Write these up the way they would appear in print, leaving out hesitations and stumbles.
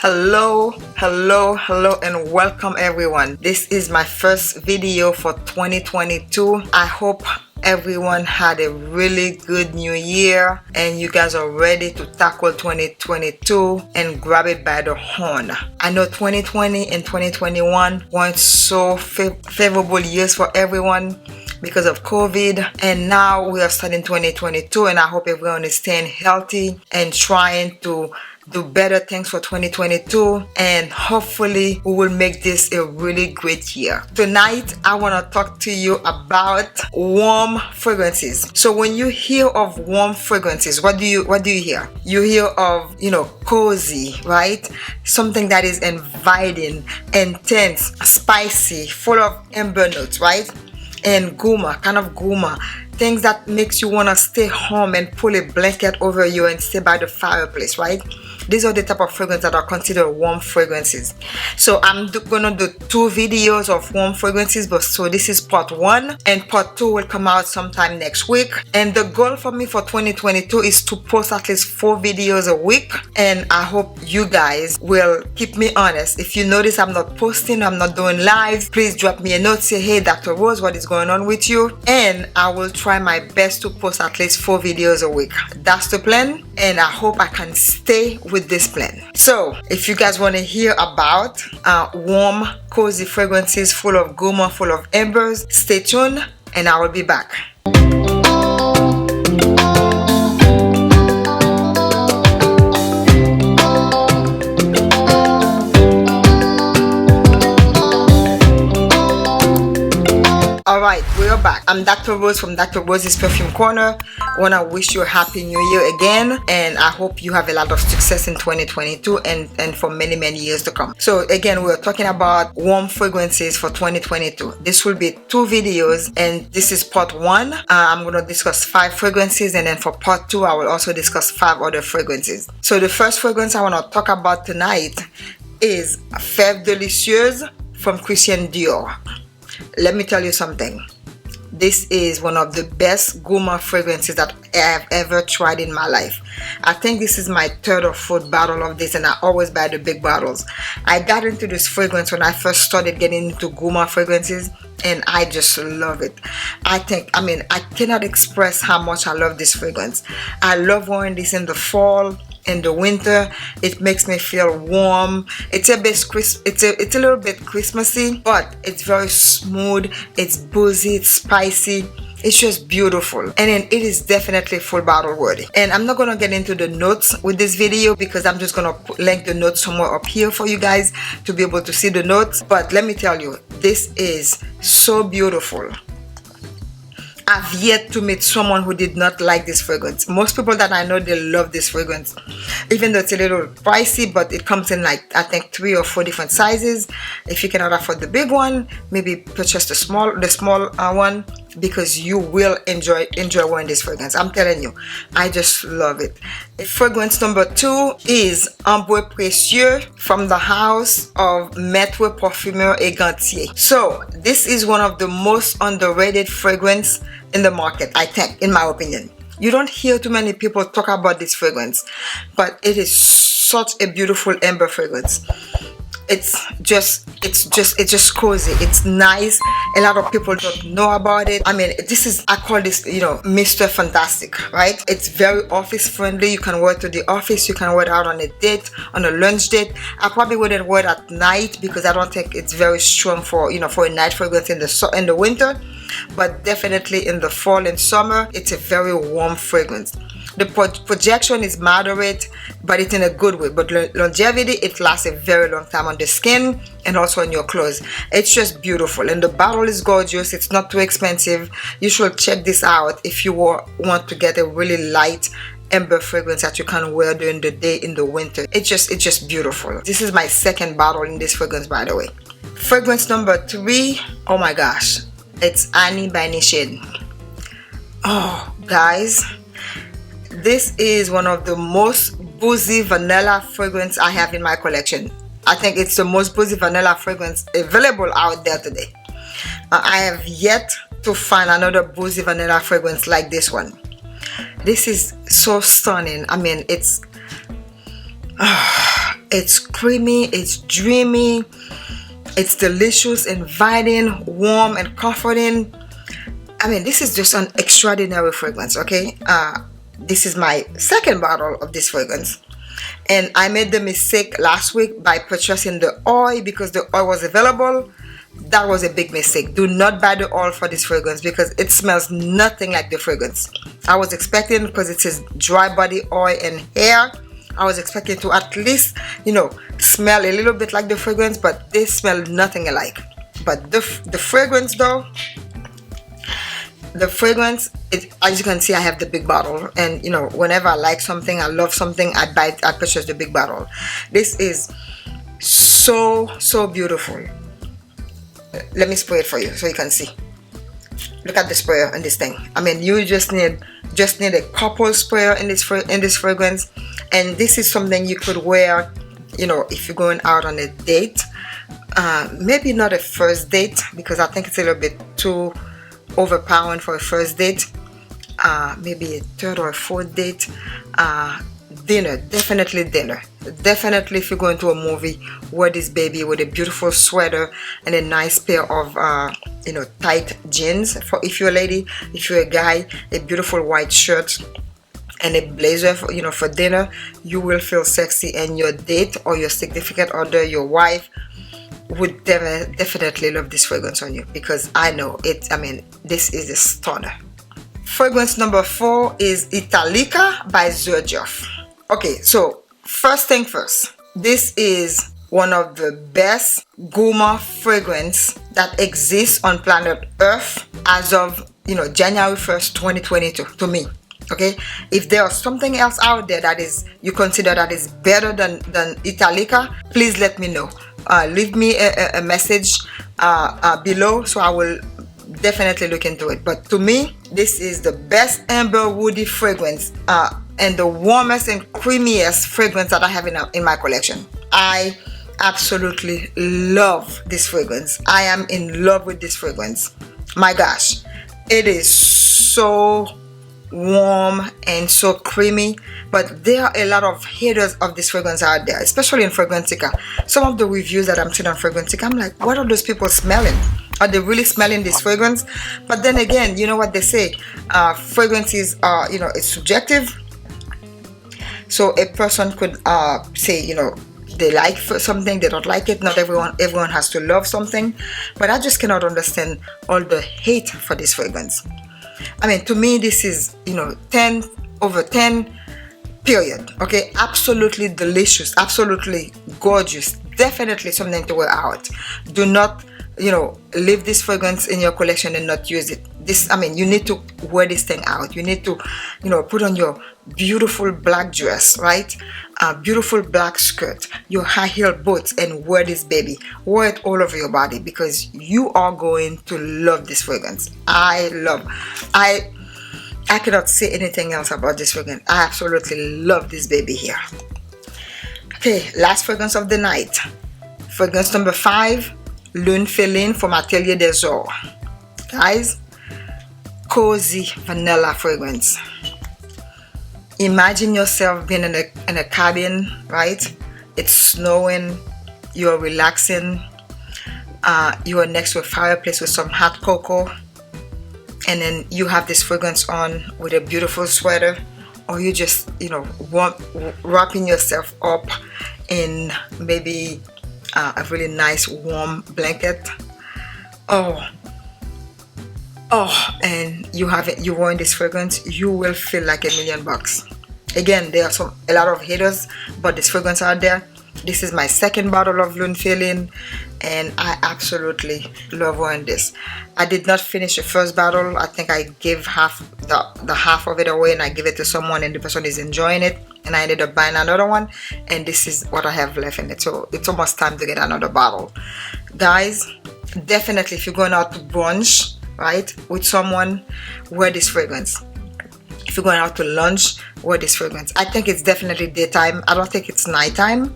Hello, and welcome everyone. This is my first video for 2022. I hope everyone had a really good new year and you guys are ready to tackle 2022 and grab it by the horn. I know 2020 and 2021 weren't so favorable years for everyone because of COVID, and now we are starting 2022, and I hope everyone is staying healthy and trying to do better things for 2022, and hopefully we will make this a really great year. Tonight I want to talk to you about warm fragrances. So when you hear of warm fragrances, what do you hear? You hear of, cozy, right? Something that is inviting, intense, spicy, full of amber notes, right? And gourmand, things that makes you want to stay home and pull a blanket over you and stay by the fireplace, right? These are the type of fragrances that are considered warm fragrances. So I'm gonna do 2 videos of warm fragrances, so this is part 1, and part 2 will come out sometime next week. And the goal for me for 2022 is to post at least 4 videos a week, and I hope you guys will keep me honest. If you notice I'm not posting, I'm not doing live, please drop me a note, say, hey Dr. Rose, what is going on with you? And I will try my best to post at least 4 videos a week. That's the plan, and I hope I can stay with this plan. So if you guys want to hear about warm, cozy fragrances full of gourmand, full of ambers, stay tuned and I will be back. Alright, we are back. I'm Dr. Rose from Dr. Rose's Perfume Corner. I want to wish you a happy new year again, and I hope you have a lot of success in 2022 and for many years to come. So again, we're talking about warm fragrances for 2022. This will be 2 videos, and this is part 1. I'm going to discuss 5 fragrances, and then for part 2 I will also discuss 5 other fragrances. So the first fragrance I want to talk about tonight is Feve Delicieuse from Christian Dior. Let me tell you something. This is one of the best gourmand fragrances that I have ever tried in my life. I think this is my 3rd or 4th bottle of this, and I always buy the big bottles. I got into this fragrance when I first started getting into gourmand fragrances, and I just love it. I cannot express how much I love this fragrance. I love wearing this in the fall. In the winter, it makes me feel warm. It's a little bit Christmassy, but it's very smooth. It's boozy, it's spicy. It's just beautiful, and then it is definitely full bottle worthy. And I'm not gonna get into the notes with this video because I'm just gonna link the notes somewhere up here for you guys to be able to see the notes. But let me tell you, this is so beautiful. I've yet to meet someone who did not like this fragrance. Most people that I know, they love this fragrance, even though it's a little pricey, but it comes in like I think 3 or 4 different sizes. If you cannot afford the big one, maybe purchase the small one, because you will enjoy wearing this fragrance. I'm telling you, I just love it. Fragrance number 2 is Ambre Precieux from the house of Maitre, Parfurmeur et Gantier. So this is one of the most underrated fragrance in the market, I think, in my opinion. You don't hear too many people talk about this fragrance, but it is such a beautiful amber fragrance. It's just cozy. It's nice. A lot of people don't know about it. I mean, I call this, Mr. Fantastic, right? It's very office friendly. You can wear it to the office. You can wear it out on a date, on a lunch date. I probably wouldn't wear it at night because I don't think it's very strong for a night fragrance in the winter. But definitely in the fall and summer, it's a very warm fragrance. The projection is moderate, but it's in a good way. But longevity, it lasts a very long time on the skin and also on your clothes. It's just beautiful, and the bottle is gorgeous. It's not too expensive. You should check this out if you want to get a really light amber fragrance that you can wear during the day in the winter. It's just beautiful. This is my 2nd bottle in this fragrance, by the way. Fragrance number 3, oh my gosh, it's Annie by Nishane. Oh guys, this is one of the most boozy vanilla fragrance I have in my collection. I think it's the most boozy vanilla fragrance available out there today. I have yet to find another boozy vanilla fragrance like this one. This is so stunning. I mean, it's It's creamy, it's dreamy, it's delicious, inviting, warm, and comforting. I mean, this is just an extraordinary fragrance, okay? This is my second bottle of this fragrance. And I made the mistake last week by purchasing the oil because the oil was available. That was a big mistake. Do not buy the oil for this fragrance because it smells nothing like the fragrance. I was expecting, because it says dry body oil and hair, I was expecting to at least, you know, smell a little bit like the fragrance, but they smell nothing alike. But the fragrance though, the fragrance, as you can see, I have the big bottle, and you know, whenever I like something, I love something, I purchase the big bottle. This is so beautiful. Let me spray it for you so you can see. Look at the sprayer in this thing. I mean, you just need a couple sprayer in this fragrance, and this is something you could wear, you know, if you're going out on a date. Maybe not a first date, because I think it's a little bit too overpowering for a first date. Maybe a third or a fourth date. Dinner, definitely dinner. Definitely if you're going to a movie, wear this baby with a beautiful sweater and a nice pair of you know, tight jeans for if you're a lady. If you're a guy, a beautiful white shirt and a blazer for, you know, for dinner. You will feel sexy, and your date or your significant other, your wife, would definitely love this fragrance on you, because I know it. I mean, this is a stunner. Fragrance number 4 is Italica by Xerjoff. Okay, so first thing first, this is one of the best gourmand fragrance that exists on planet Earth as of, you know, January 1st 2022 to me. Okay, if there's something else out there that is, you consider that is better than Italica, please let me know. Leave me a message below, so I will definitely look into it. But to me, this is the best amber woody fragrance and the warmest and creamiest fragrance that I have in my collection. I absolutely love this fragrance. I am in love with this fragrance. My gosh, it is so warm and so creamy, but there are a lot of haters of this fragrance out there, especially in Fragrantica. Some of the reviews that I'm seeing on Fragrantica, I'm like, what are those people smelling? Are they really smelling this fragrance? But then again, you know what they say, fragrances are, you know, it's subjective. So a person could say, you know, they like something, they don't like it. Not everyone has to love something, but I just cannot understand all the hate for this fragrance. I mean, to me, this is, you know, 10 over 10, period. Okay, absolutely delicious, absolutely gorgeous, definitely something to wear out. Do not, you know, leave this fragrance in your collection and not use it. This, I mean, you need to wear this thing out. You need to, you know, put on your beautiful black dress, right? Beautiful black skirt, your high heel boots, and wear this baby. Wear it all over your body, because you are going to love this fragrance. I cannot say anything else about this fragrance. I absolutely love this baby here. Okay, last fragrance of the night. Fragrance number 5, Lune Feline from Ateliers. Guys, cozy vanilla fragrance. Imagine yourself being in a cabin, right? It's snowing, you're relaxing, you are next to a fireplace with some hot cocoa, and then you have this fragrance on with a beautiful sweater, or you just, you know, wrapping yourself up in maybe a really nice warm blanket. And you wearing this fragrance, you will feel like $1,000,000. Again, there are a lot of haters, but this fragrance out there. This is my second bottle of Lune Feline, and I absolutely love wearing this. I did not finish the first bottle. I think I gave the half of it away, and I give it to someone, and the person is enjoying it, and I ended up buying another one, and this is what I have left in it. So it's almost time to get another bottle. Guys, definitely if you're going out to brunch, right, with someone, wear this fragrance. If you're going out to lunch, wear this fragrance. I think it's definitely daytime. I don't think it's nighttime,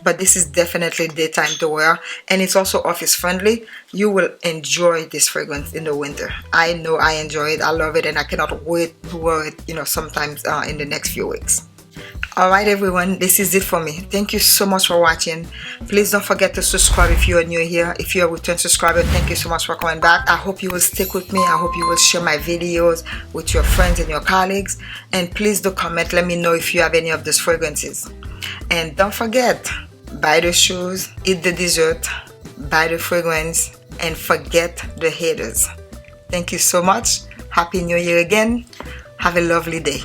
but this is definitely daytime to wear, and it's also office friendly. You will enjoy this fragrance in the winter. I know I enjoy it. I love it, and I cannot wait to wear it, you know, sometimes in the next few weeks. Alright everyone, this is it for me. Thank you so much for watching. Please don't forget to subscribe if you are new here. If you're a return subscriber, thank you so much for coming back. I hope you will stick with me. I hope you will share my videos with your friends and your colleagues. And please do comment, let me know if you have any of those fragrances. And don't forget, buy the shoes, eat the dessert, buy the fragrance, and forget the haters. Thank you so much. Happy New Year again. Have a lovely day.